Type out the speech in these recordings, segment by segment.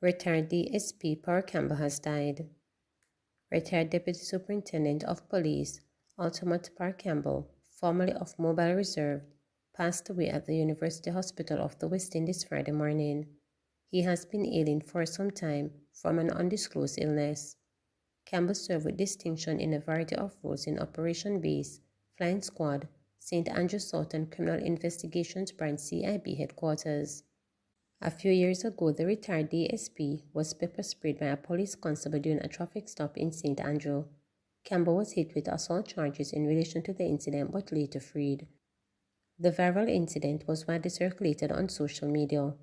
Retired DSP Park Campbell has died. Retired Deputy Superintendent of Police Altamont Park Campbell, formerly of Mobile Reserve, passed away at the University Hospital of the West Indies Friday morning. He has been ailing for some time from an undisclosed illness. Campbell served with distinction in a variety of roles in Operation Base, Flying Squad, St. Andrew Southern Criminal Investigations Branch CIB headquarters. A few years ago, the retired DSP was pepper sprayed by a police constable during a traffic stop in St. Andrew. Campbell was hit with assault charges in relation to the incident but later freed. The viral incident was widely circulated on social media.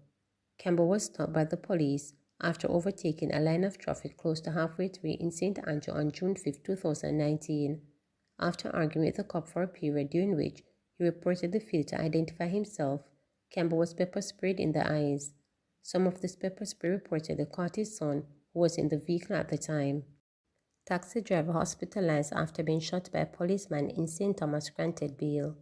Campbell was stopped by the police after overtaking a line of traffic close to halfway through in St. Andrew on June 5, 2019. After arguing with the cop for a period during which he reportedly failed to identify himself, Campbell was pepper sprayed in the eyes. Some of this pepper spray reportedly caught his son, who was in the vehicle at the time. Taxi driver hospitalized after being shot by a policeman in St. Thomas granted bail.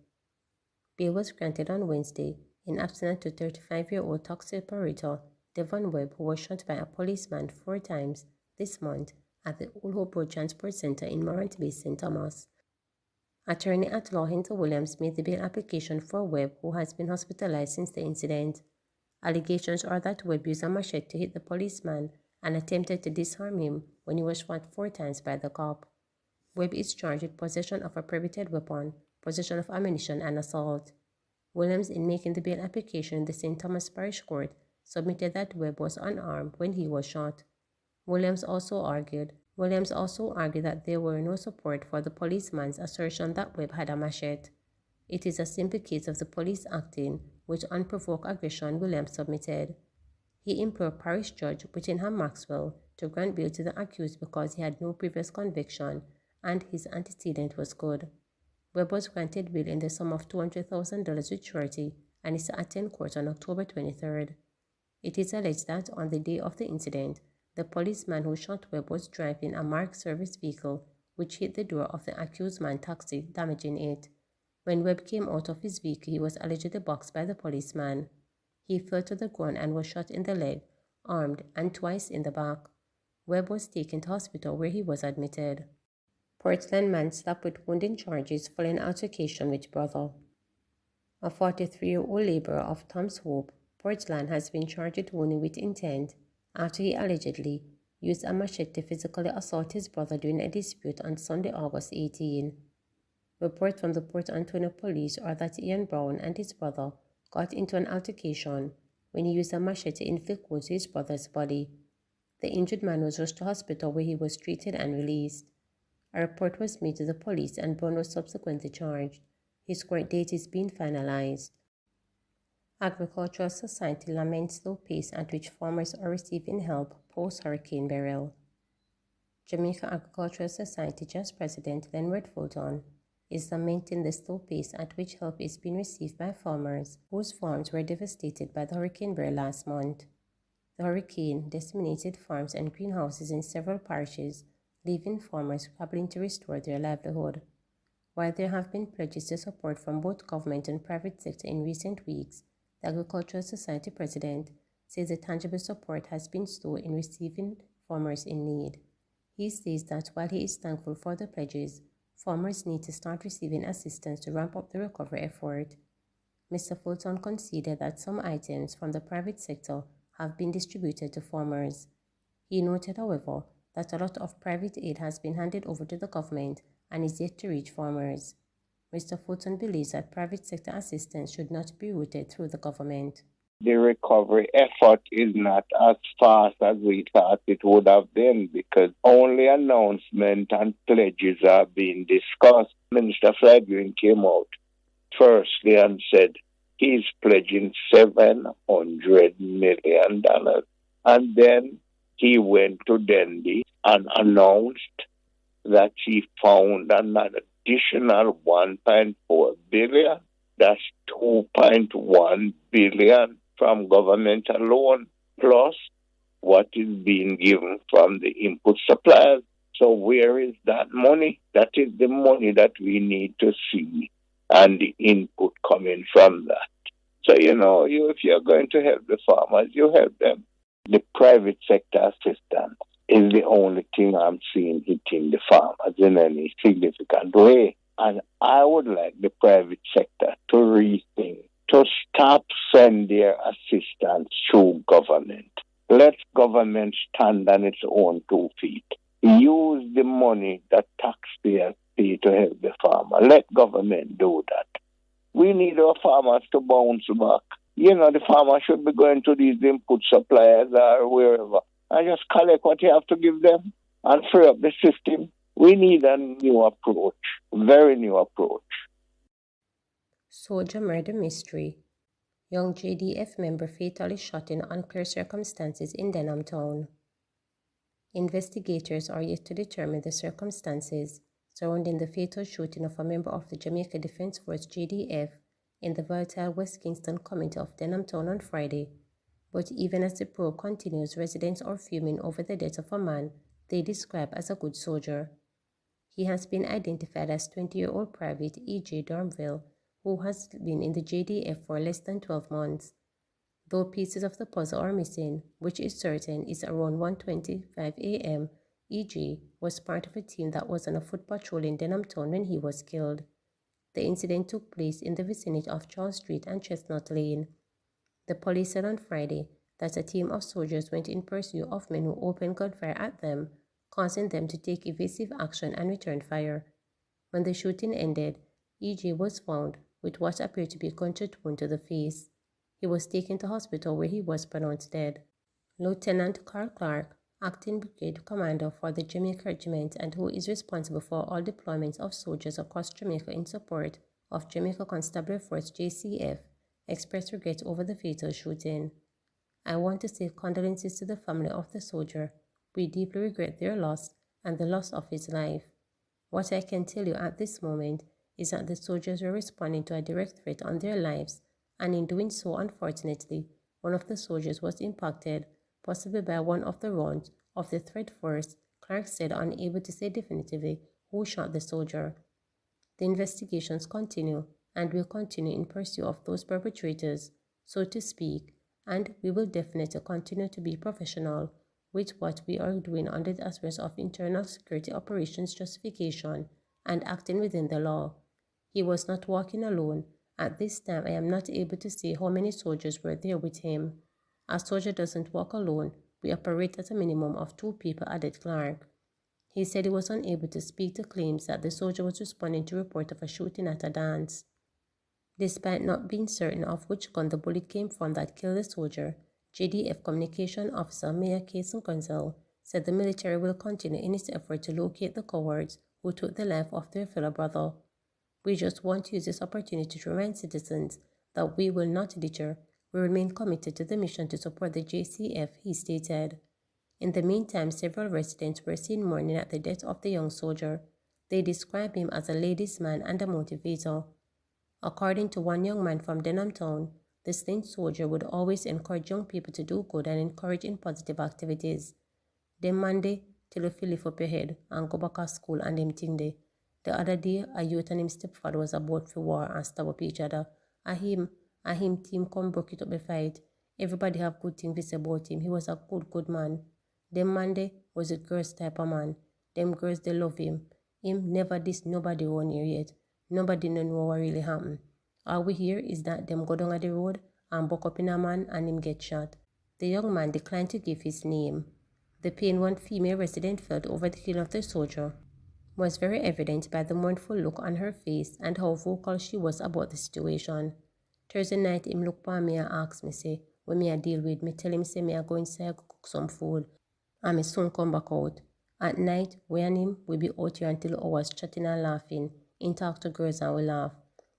Bail was granted on Wednesday in absence to 35-year-old taxi operator Devon Webb, who was shot by a policeman 4 times this month at the Old Hope Road Transport Center in Morant Bay, St. Thomas. Attorney at law Hinter Williams made the bail application for Webb, who has been hospitalized since the incident. Allegations are that Webb used a machete to hit the policeman and attempted to disarm him when he was shot 4 times by the cop. Webb is charged with possession of a prohibited weapon, possession of ammunition, and assault. Williams, in making the bail application in the St. Thomas Parish Court, submitted that Webb was unarmed when he was shot. Williams also argued that there were no support for the policeman's assertion that Webb had a machete. It is a simple case of the police acting with unprovoked aggression, Williams submitted. He implored Parish Judge Whittingham Maxwell to grant bail to the accused because he had no previous conviction and his antecedent was good. Webb was granted bail in the sum of $200,000 with surety and is to attend court on October 23rd. It is alleged that on the day of the incident, the policeman who shot Webb was driving a marked service vehicle which hit the door of the accused man's taxi, damaging it. When Webb came out of his vehicle, he was allegedly boxed by the policeman. He fell to the ground and was shot in the leg, armed, and twice in the back. Webb was taken to hospital where he was admitted. Portland man slapped with wounding charges following altercation with brother. A 43-year-old laborer of Tom's Hope, Portland, has been charged with wounding with intent after he allegedly used a machete to physically assault his brother during a dispute on Sunday, August 18. Reports from the Port Antonio police are that Ian Brown and his brother got into an altercation when he used a machete to inflict wounds to his brother's body. The injured man was rushed to hospital where he was treated and released. A report was made to the police and Brown was subsequently charged. His court date is being finalized. Agricultural Society laments low pace at which farmers are receiving help post-Hurricane Beryl. Jamaica Agricultural Society Just President Leonard Fulton is lamenting the slow pace at which help is being received by farmers whose farms were devastated by the Hurricane Beryl last month. The hurricane decimated farms and greenhouses in several parishes, leaving farmers scrabbling to restore their livelihood. While there have been pledges to support from both government and private sector in recent weeks, the Agricultural Society president says the tangible support has been slow in receiving farmers in need. He says that while he is thankful for the pledges, farmers need to start receiving assistance to ramp up the recovery effort. Mr. Fulton conceded that some items from the private sector have been distributed to farmers. He noted, however, that a lot of private aid has been handed over to the government and is yet to reach farmers. Mr. Fulton believes that private sector assistance should not be routed through the government. The recovery effort is not as fast as we thought it would have been because only announcement and pledges are being discussed. Minister Fredwin came out firstly and said he's pledging $700 million. And then he went to Dendy and announced that he found an additional $1.4 billion. That's $2.1 billion from government alone, plus what is being given from the input suppliers. So where is that money? That is the money that we need to see and the input coming from that. So, if you're going to help the farmers, you help them. The private sector assistance is the only thing I'm seeing hitting the farmers in any significant way. And I would like the private sector to rethink, to stop sending their assistance through government. Let government stand on its own 2 feet. Use the money that taxpayers pay to help the farmer. Let government do that. We need our farmers to bounce back. The farmer should be going to these input suppliers or wherever and just collect what you have to give them and free up the system. We need a new approach, very new approach. Soldier murder mystery. Young JDF member fatally shot in unclear circumstances in Denham Town. Investigators are yet to determine the circumstances surrounding the fatal shooting of a member of the Jamaica Defence Force JDF in the volatile West Kingston community of Denham Town on Friday. But even as the probe continues, residents are fuming over the death of a man they describe as a good soldier. He has been identified as 20-year-old Private E.J. Dormville, who has been in the JDF for less than 12 months. Though pieces of the puzzle are missing, which is certain is around 1:25 a.m., E.J. was part of a team that was on a foot patrol in Denham Town when he was killed. The incident took place in the vicinity of Charles Street and Chestnut Lane. The police said on Friday that a team of soldiers went in pursuit of men who opened gunfire at them, causing them to take evasive action and return fire. When the shooting ended, E.J. was found with what appeared to be a gunshot wound to the face. He was taken to hospital where he was pronounced dead. Lieutenant Carl Clark, acting brigade commander for the Jamaica Regiment and who is responsible for all deployments of soldiers across Jamaica in support of Jamaica Constabulary Force JCF, expressed regret over the fatal shooting. I want to say condolences to the family of the soldier. We deeply regret their loss and the loss of his life. What I can tell you at this moment is that the soldiers were responding to a direct threat on their lives, and in doing so, unfortunately, one of the soldiers was impacted, possibly by one of the rounds of the threat force, Clark said, unable to say definitively who shot the soldier. The investigations continue and will continue in pursuit of those perpetrators, so to speak, and we will definitely continue to be professional with what we are doing under the aspects of internal security operations justification and acting within the law. He was not walking alone. At this time, I am not able to say how many soldiers were there with him. A soldier doesn't walk alone. We operate at a minimum of 2 people, added Clark. He said he was unable to speak to claims that the soldier was responding to report of a shooting at a dance. Despite not being certain of which gun the bullet came from that killed the soldier, JDF Communication Officer Mayor Kason Gonzal said the military will continue in its effort to locate the cowards who took the life of their fellow brother. We just want to use this opportunity to remind citizens that we will not deter. We remain committed to the mission to support the JCF, he stated. In the meantime, several residents were seen mourning at the death of the young soldier. They described him as a ladies' man and a motivator. According to one young man from Denham Town, the slain soldier would always encourage young people to do good and encourage in positive activities. Them Monday, till you feel lift up your head and go back to school and them thing day. The other day, a youth and him stepfather was about for war and stab up each other. And him team come broke it up the fight. Everybody have good things to say about him. He was a good man. Them Monday was a girls type of man. Them girls, they love him. Him never diss nobody on here yet. Nobody know what really happened. All we hear is that them go down at the road and buck up in a man and him get shot. The young man declined to give his name. The pain one female resident felt over the killing of the soldier was very evident by the mournful look on her face and how vocal she was about the situation. Thursday night, him look for me and ask me, say, when me a deal with, me tell him, say, me a go inside cook some food, and me soon come back out. At night, we and him, we be out here until hours chatting and laughing. Him talk to girls and we laugh.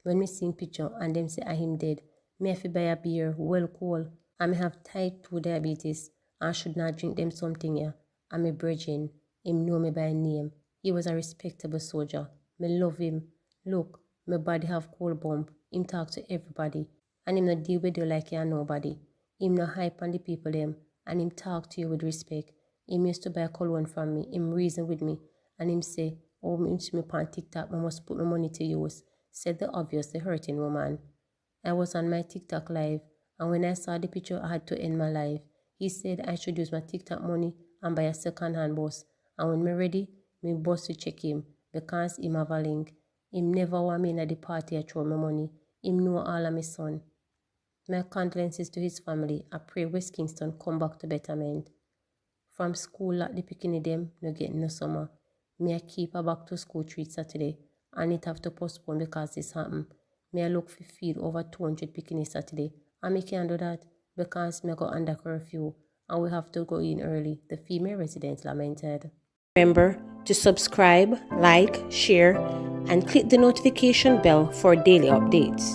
When me see picture and them say, him dead, me have to buy a beer, well cool, and me have type 2 diabetes, and should not drink them something here. And me brethren, him know me by name. He was a respectable soldier. Me love him. Look, my body have cold bump. Him talk to everybody. And him not deal with you like you are nobody. Him no hype on the people them. And him talk to you with respect. Him used to buy cologne from me. Him reason with me. And him say, oh, me see me on TikTok, I must put my money to use, said the obviously hurting woman. I was on my TikTok live, and when I saw the picture, I had to end my live. He said I should use my TikTok money and buy a second-hand bus. And when me ready, me boss will check him, because him have a link. Him never want me in at the party I throw my money. Him know all of my son. My condolences to his family. I pray West Kingston come back to betterment. From school at the picnic them, no get no summer. Me I keep a back to school treat Saturday, and it have to postpone because this happen. Me I look for feed over 200 picnic Saturday, and me can't do that because me go under curfew, and we have to go in early, the female residents lamented. Remember to subscribe, like, share, and click the notification bell for daily updates.